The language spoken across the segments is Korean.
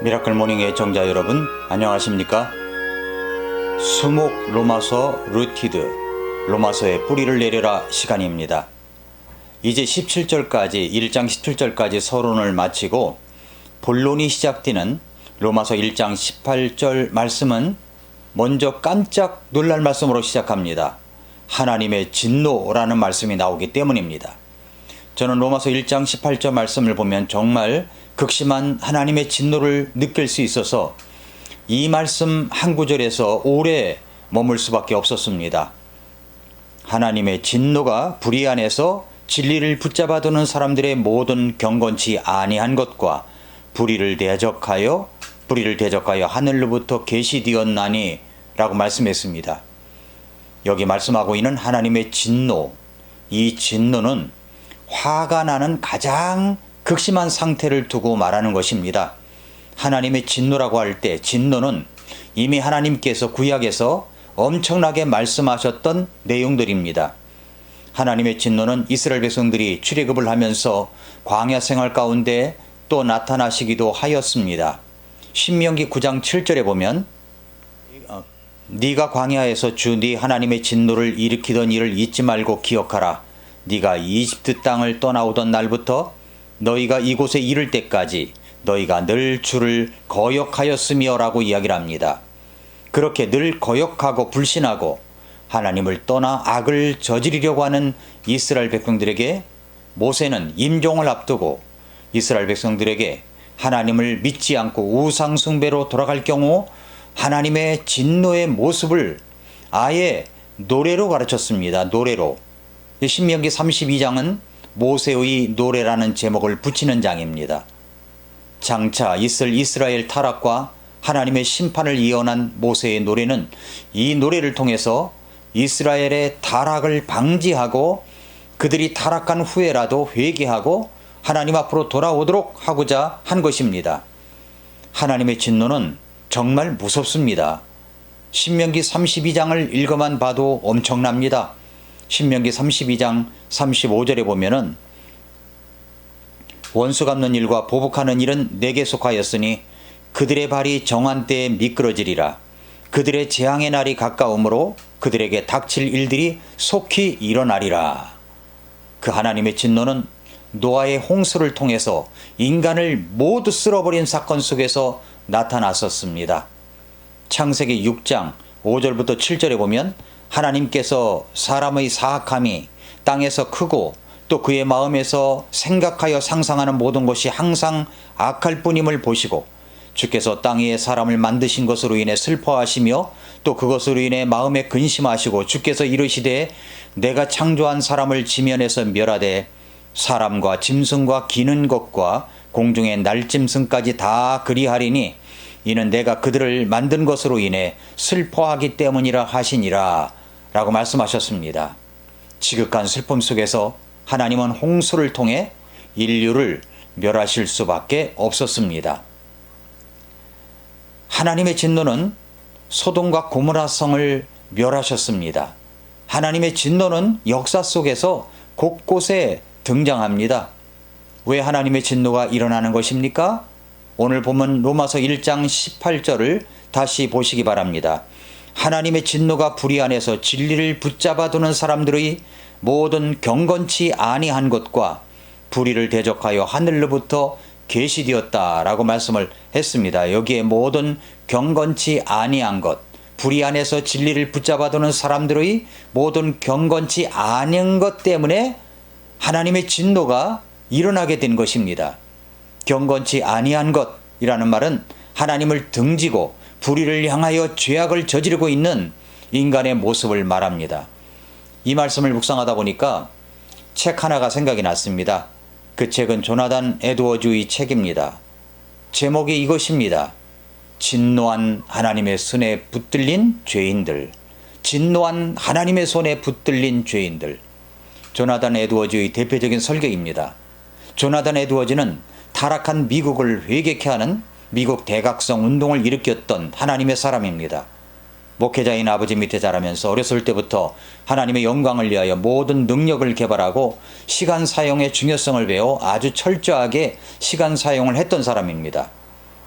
미라클 모닝의 애청자 여러분, 안녕하십니까? 수목 로마서 루티드, 로마서의 뿌리를 내려라 시간입니다. 이제 17절까지, 1장 17절까지 서론을 마치고 본론이 시작되는 로마서 1장 18절 말씀은 먼저 깜짝 놀랄 말씀으로 시작합니다. 하나님의 진노라는 말씀이 나오기 때문입니다. 저는 로마서 1장 18절 말씀을 보면 정말 극심한 하나님의 진노를 느낄 수 있어서 이 말씀 한 구절에서 오래 머물 수밖에 없었습니다. 하나님의 진노가 불의 안에서 진리를 붙잡아두는 사람들의 모든 경건치 아니한 것과 불의를 대적하여 하늘로부터 계시되었나니 라고 말씀했습니다. 여기 말씀하고 있는 하나님의 진노, 이 진노는 화가 나는 가장 극심한 상태를 두고 말하는 것입니다. 하나님의 진노라고 할 때 진노는 이미 하나님께서 구약에서 엄청나게 말씀하셨던 내용들입니다. 하나님의 진노는 이스라엘 백성들이 출애굽을 하면서 광야 생활 가운데 또 나타나시기도 하였습니다. 신명기 9장 7절에 보면 네가 광야에서 주 네 하나님의 진노를 일으키던 일을 잊지 말고 기억하라. 네가 이집트 땅을 떠나오던 날부터 너희가 이곳에 이를 때까지 너희가 늘 주를 거역하였으며 라고 이야기를 합니다. 그렇게 늘 거역하고 불신하고 하나님을 떠나 악을 저지르려고 하는 이스라엘 백성들에게 모세는 임종을 앞두고 이스라엘 백성들에게 하나님을 믿지 않고 우상 숭배로 돌아갈 경우 하나님의 진노의 모습을 아예 노래로 가르쳤습니다. 노래로. 신명기 32장은 모세의 노래라는 제목을 붙이는 장입니다. 장차 있을 이스라엘 타락과 하나님의 심판을 예언한 모세의 노래는 이 노래를 통해서 이스라엘의 타락을 방지하고 그들이 타락한 후에라도 회개하고 하나님 앞으로 돌아오도록 하고자 한 것입니다. 하나님의 진노는 정말 무섭습니다. 신명기 32장을 읽어만 봐도 엄청납니다. 신명기 32장 35절에 보면은 원수 갚는 일과 보복하는 일은 내게 속하였으니 그들의 발이 정한 때에 미끄러지리라. 그들의 재앙의 날이 가까우므로 그들에게 닥칠 일들이 속히 일어나리라. 그 하나님의 진노는 노아의 홍수를 통해서 인간을 모두 쓸어버린 사건 속에서 나타났었습니다. 창세기 6장 5절부터 7절에 보면 하나님께서 사람의 사악함이 땅에서 크고 또 그의 마음에서 생각하여 상상하는 모든 것이 항상 악할 뿐임을 보시고 주께서 땅 위에 사람을 만드신 것으로 인해 슬퍼하시며 또 그것으로 인해 마음에 근심하시고 주께서 이르시되 내가 창조한 사람을 지면에서 멸하되 사람과 짐승과 기는 것과 공중의 날짐승까지 다 그리하리니 이는 내가 그들을 만든 것으로 인해 슬퍼하기 때문이라 하시니라 라고 말씀하셨습니다. 지극한 슬픔 속에서 하나님은 홍수를 통해 인류를 멸하실 수밖에 없었습니다. 하나님의 진노는 소돔과 고모라 성을 멸하셨습니다. 하나님의 진노는 역사 속에서 곳곳에 등장합니다. 왜 하나님의 진노가 일어나는 것입니까? 오늘 보면 로마서 1장 18절을 다시 보시기 바랍니다. 하나님의 진노가 불의 안에서 진리를 붙잡아두는 사람들의 모든 경건치 아니한 것과 불의를 대적하여 하늘로부터 계시되었다라고 말씀을 했습니다. 여기에 모든 경건치 아니한 것, 불의 안에서 진리를 붙잡아두는 사람들의 모든 경건치 아닌 것 때문에 하나님의 진노가 일어나게 된 것입니다. 경건치 아니한 것이라는 말은 하나님을 등지고 불의를 향하여 죄악을 저지르고 있는 인간의 모습을 말합니다. 이 말씀을 묵상하다 보니까 책 하나가 생각이 났습니다. 그 책은 조나단 에드워즈의 책입니다. 제목이 이것입니다. 진노한 하나님의 손에 붙들린 죄인들. 진노한 하나님의 손에 붙들린 죄인들. 조나단 에드워즈의 대표적인 설교입니다. 조나단 에드워즈는 타락한 미국을 회개케 하는 미국 대각성 운동을 일으켰던 하나님의 사람입니다. 목회자인 아버지 밑에 자라면서 어렸을 때부터 하나님의 영광을 위하여 모든 능력을 개발하고 시간 사용의 중요성을 배워 아주 철저하게 시간 사용을 했던 사람입니다.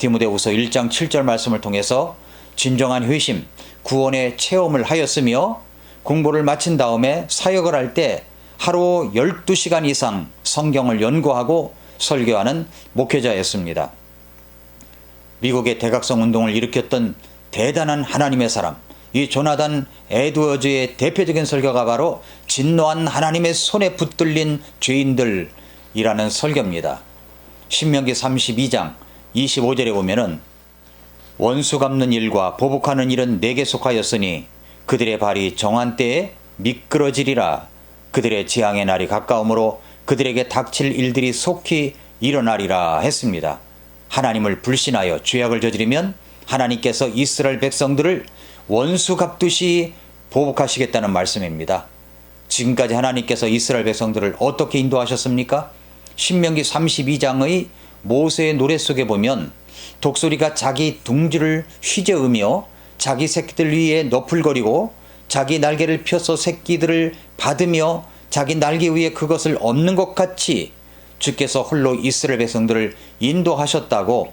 디모데후서 1장 7절 말씀을 통해서 진정한 회심, 구원의 체험을 하였으며 공부를 마친 다음에 사역을 할 때 하루 12시간 이상 성경을 연구하고 설교하는 목회자였습니다. 미국의 대각성 운동을 일으켰던 대단한 하나님의 사람, 이 조나단 에드워즈의 대표적인 설교가 바로 진노한 하나님의 손에 붙들린 죄인들이라는 설교입니다. 신명기 32장 25절에 보면은 원수 갚는 일과 보복하는 일은 내게 속하였으니 그들의 발이 정한 때에 미끄러지리라. 그들의 재앙의 날이 가까우므로 그들에게 닥칠 일들이 속히 일어나리라 했습니다. 하나님을 불신하여 죄악을 저지르면 하나님께서 이스라엘 백성들을 원수 갚듯이 보복하시겠다는 말씀입니다. 지금까지 하나님께서 이스라엘 백성들을 어떻게 인도하셨습니까? 신명기 32장의 모세의 노래 속에 보면 독수리가 자기 둥지를 휘저으며 자기 새끼들 위에 너풀거리고 자기 날개를 펴서 새끼들을 받으며 자기 날개 위에 그것을 얹는 것 같이 주께서 홀로 이스라엘 백성들을 인도하셨다고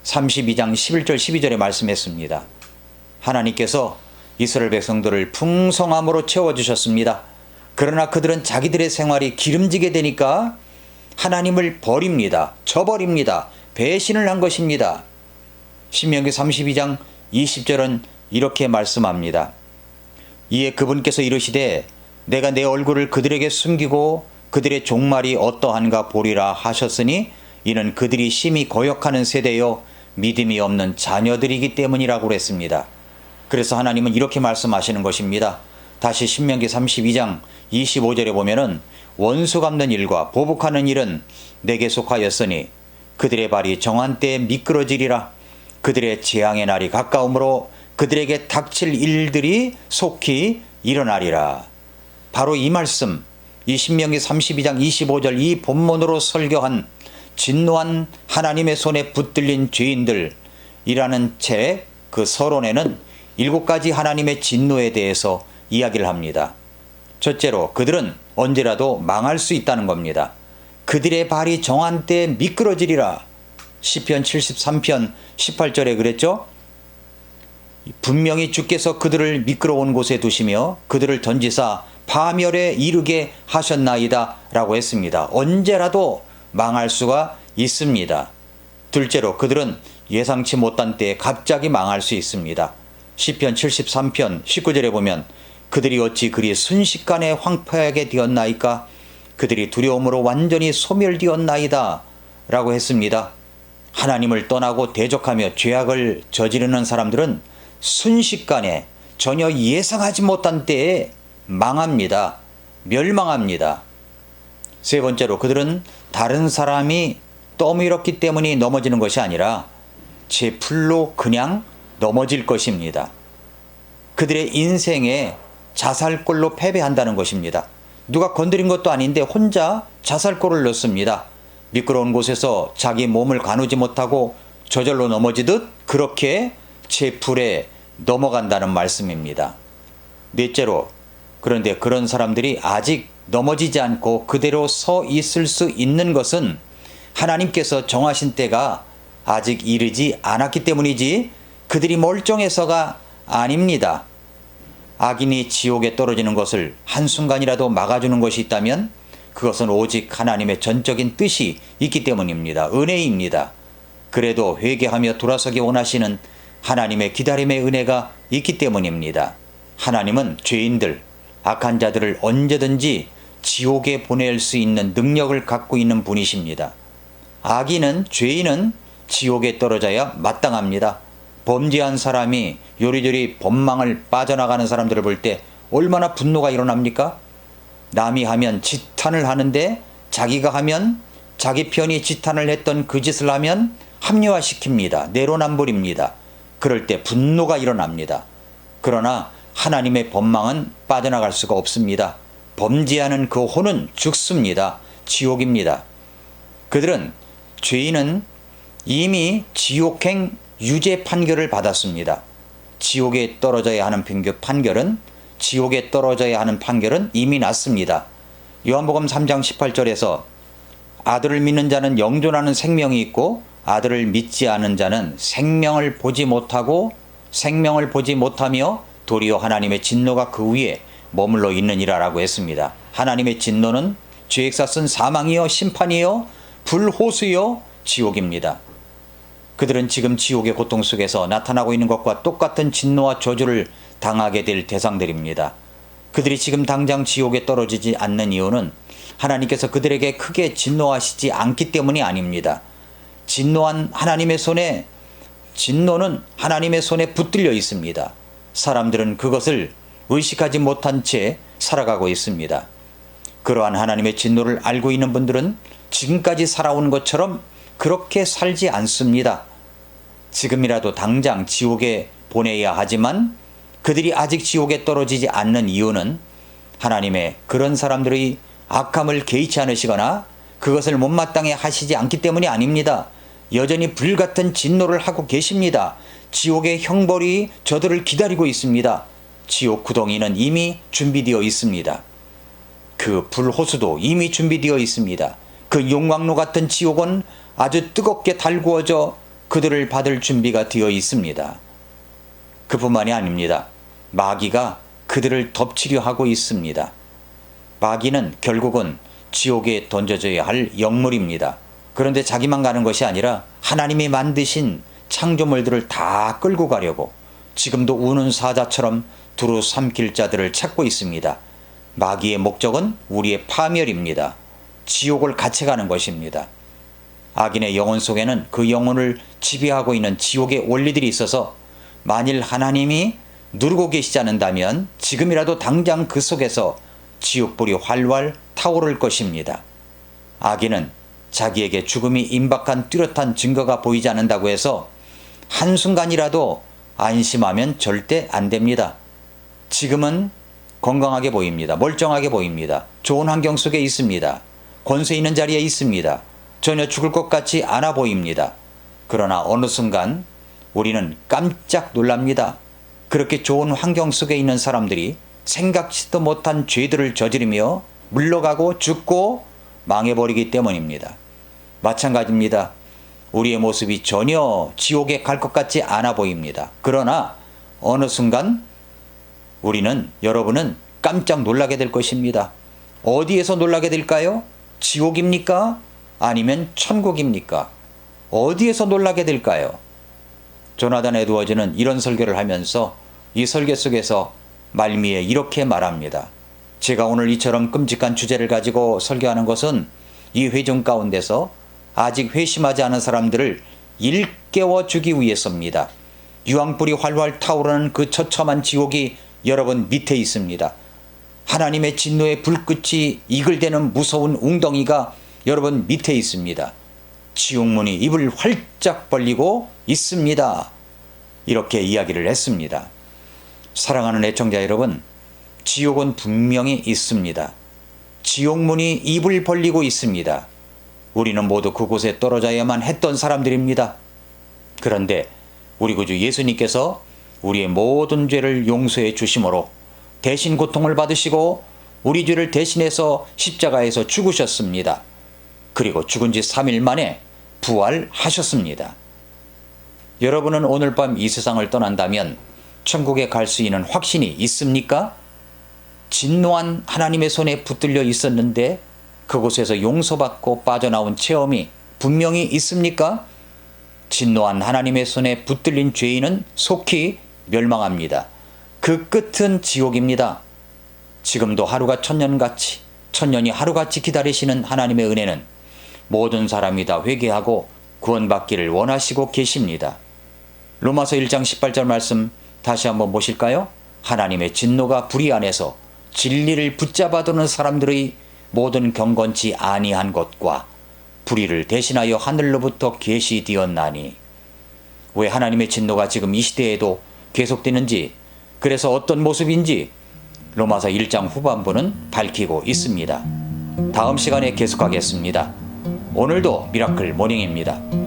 32장 11절 12절에 말씀했습니다. 하나님께서 이스라엘 백성들을 풍성함으로 채워주셨습니다. 그러나 그들은 자기들의 생활이 기름지게 되니까 하나님을 버립니다. 저버립니다. 배신을 한 것입니다. 신명기 32장 20절은 이렇게 말씀합니다. 이에 그분께서 이르시되 내가 내 얼굴을 그들에게 숨기고 그들의 종말이 어떠한가 보리라 하셨으니 이는 그들이 심히 거역하는 세대요 믿음이 없는 자녀들이기 때문이라고 그랬습니다. 그래서 하나님은 이렇게 말씀하시는 것입니다. 다시 신명기 32장 25절에 보면은 원수 갚는 일과 보복하는 일은 내게 속하였으니 그들의 발이 정한 때에 미끄러지리라. 그들의 재앙의 날이 가까우므로 그들에게 닥칠 일들이 속히 일어나리라. 바로 이 말씀, 이 신명기 32장 25절 이 본문으로 설교한 진노한 하나님의 손에 붙들린 죄인들이라는 책 그 서론에는 7가지 하나님의 진노에 대해서 이야기를 합니다. 첫째로 그들은 언제라도 망할 수 있다는 겁니다. 그들의 발이 정한 때에 미끄러지리라. 시편 73편 18절에 그랬죠? 분명히 주께서 그들을 미끄러운 곳에 두시며 그들을 던지사 파멸에 이르게 하셨나이다 라고 했습니다. 언제라도 망할 수가 있습니다. 둘째로 그들은 예상치 못한 때에 갑자기 망할 수 있습니다. 시편 73편 19절에 보면 그들이 어찌 그리 순식간에 황폐하게 되었나이까 그들이 두려움으로 완전히 소멸되었나이다 라고 했습니다. 하나님을 떠나고 대적하며 죄악을 저지르는 사람들은 순식간에 전혀 예상하지 못한 때에 망합니다. 멸망합니다. 세 번째로 그들은 다른 사람이 떠밀었기 때문에 넘어지는 것이 아니라 제 풀로 그냥 넘어질 것입니다. 그들의 인생에 자살골로 패배한다는 것입니다. 누가 건드린 것도 아닌데 혼자 자살골을 넣습니다. 미끄러운 곳에서 자기 몸을 가누지 못하고 저절로 넘어지듯 그렇게 제 풀에 넘어간다는 말씀입니다. 넷째로 그런데 그런 사람들이 아직 넘어지지 않고 그대로 서 있을 수 있는 것은 하나님께서 정하신 때가 아직 이르지 않았기 때문이지 그들이 멀쩡해서가 아닙니다. 악인이 지옥에 떨어지는 것을 한순간이라도 막아주는 것이 있다면 그것은 오직 하나님의 전적인 뜻이 있기 때문입니다. 은혜입니다. 그래도 회개하며 돌아서기 원하시는 하나님의 기다림의 은혜가 있기 때문입니다. 하나님은 죄인들, 악한 자들을 언제든지 지옥에 보낼 수 있는 능력을 갖고 있는 분이십니다. 악인은, 죄인은 지옥에 떨어져야 마땅합니다. 범죄한 사람이 요리조리 법망을 빠져나가는 사람들을 볼 때 얼마나 분노가 일어납니까? 남이 하면 지탄을 하는데 자기가 하면 자기 편이 지탄을 했던 그 짓을 하면 합리화시킵니다. 내로남불입니다. 그럴 때 분노가 일어납니다. 그러나 하나님의 법망은 빠져나갈 수가 없습니다. 범죄하는 그 혼은 죽습니다. 지옥입니다. 그들은 죄인은 이미 지옥행 유죄 판결을 받았습니다. 지옥에 떨어져야 하는 판결은 지옥에 떨어져야 하는 판결은 이미 났습니다. 요한복음 3장 18절에서 아들을 믿는 자는 영존하는 생명이 있고 아들을 믿지 않은 자는 생명을 보지 못하며 도리어 하나님의 진노가 그 위에 머물러 있느니라라고 했습니다. 하나님의 진노는 죄액사 쓴 사망이요 심판이요 불호수요 지옥입니다. 그들은 지금 지옥의 고통 속에서 나타나고 있는 것과 똑같은 진노와 저주를 당하게 될 대상들입니다. 그들이 지금 당장 지옥에 떨어지지 않는 이유는 하나님께서 그들에게 크게 진노하시지 않기 때문이 아닙니다. 진노는 하나님의 손에 붙들려 있습니다. 사람들은 그것을 의식하지 못한 채 살아가고 있습니다. 그러한 하나님의 진노를 알고 있는 분들은 지금까지 살아온 것처럼 그렇게 살지 않습니다. 지금이라도 당장 지옥에 보내야 하지만 그들이 아직 지옥에 떨어지지 않는 이유는 하나님의 그런 사람들의 악함을 개의치 않으시거나 그것을 못마땅해 하시지 않기 때문이 아닙니다. 여전히 불같은 진노를 하고 계십니다. 지옥의 형벌이 저들을 기다리고 있습니다. 지옥 구덩이는 이미 준비되어 있습니다. 그 불호수도 이미 준비되어 있습니다. 그 용광로 같은 지옥은 아주 뜨겁게 달구어져 그들을 받을 준비가 되어 있습니다. 그뿐만이 아닙니다. 마귀가 그들을 덮치려 하고 있습니다. 마귀는 결국은 지옥에 던져져야 할 영물입니다. 그런데 자기만 가는 것이 아니라 하나님이 만드신 창조물들을 다 끌고 가려고 지금도 우는 사자처럼 두루 삼킬 자들을 찾고 있습니다. 마귀의 목적은 우리의 파멸입니다. 지옥을 갇혀가는 것입니다. 악인의 영혼 속에는 그 영혼을 지배하고 있는 지옥의 원리들이 있어서 만일 하나님이 누르고 계시지 않는다면 지금이라도 당장 그 속에서 지옥불이 활활 타오를 것입니다. 악인은 자기에게 죽음이 임박한 뚜렷한 증거가 보이지 않는다고 해서 한순간이라도 안심하면 절대 안 됩니다. 지금은 건강하게 보입니다. 멀쩡하게 보입니다. 좋은 환경 속에 있습니다. 권세 있는 자리에 있습니다. 전혀 죽을 것 같지 않아 보입니다. 그러나 어느 순간 우리는 깜짝 놀랍니다. 그렇게 좋은 환경 속에 있는 사람들이 생각지도 못한 죄들을 저지르며 물러가고 죽고 망해버리기 때문입니다. 마찬가지입니다. 우리의 모습이 전혀 지옥에 갈 것 같지 않아 보입니다. 그러나 어느 순간 여러분은 깜짝 놀라게 될 것입니다. 어디에서 놀라게 될까요? 지옥입니까? 아니면 천국입니까? 어디에서 놀라게 될까요? 조나단 에드워즈는 이런 설교를 하면서 이 설교 속에서 말미에 이렇게 말합니다. 제가 오늘 이처럼 끔찍한 주제를 가지고 설교하는 것은 이 회중 가운데서 아직 회심하지 않은 사람들을 일깨워 주기 위해서입니다. 유황불이 활활 타오르는 그 처참한 지옥이 여러분 밑에 있습니다. 하나님의 진노의 불끝이 이글대는 무서운 웅덩이가 여러분 밑에 있습니다. 지옥문이 입을 활짝 벌리고 있습니다. 이렇게 이야기를 했습니다. 사랑하는 애청자 여러분, 지옥은 분명히 있습니다. 지옥문이 입을 벌리고 있습니다. 우리는 모두 그곳에 떨어져야만 했던 사람들입니다. 그런데 우리 구주 예수님께서 우리의 모든 죄를 용서해 주심으로 대신 고통을 받으시고 우리 죄를 대신해서 십자가에서 죽으셨습니다. 그리고 죽은 지 3일 만에 부활하셨습니다. 여러분은 오늘 밤 이 세상을 떠난다면 천국에 갈 수 있는 확신이 있습니까? 진노한 하나님의 손에 붙들려 있었는데 그곳에서 용서받고 빠져나온 체험이 분명히 있습니까? 진노한 하나님의 손에 붙들린 죄인은 속히 멸망합니다. 그 끝은 지옥입니다. 지금도 하루가 천년같이, 천년이 하루같이 기다리시는 하나님의 은혜는 모든 사람이 다 회개하고 구원받기를 원하시고 계십니다. 로마서 1장 18절 말씀 다시 한번 보실까요? 하나님의 진노가 불의 안에서 진리를 붙잡아두는 사람들의 모든 경건치 아니한 것과 불의를 대신하여 하늘로부터 계시되었나니. 왜 하나님의 진노가 지금 이 시대에도 계속되는지, 그래서 어떤 모습인지 로마서 1장 후반부는 밝히고 있습니다. 다음 시간에 계속하겠습니다. 오늘도 미라클 모닝입니다.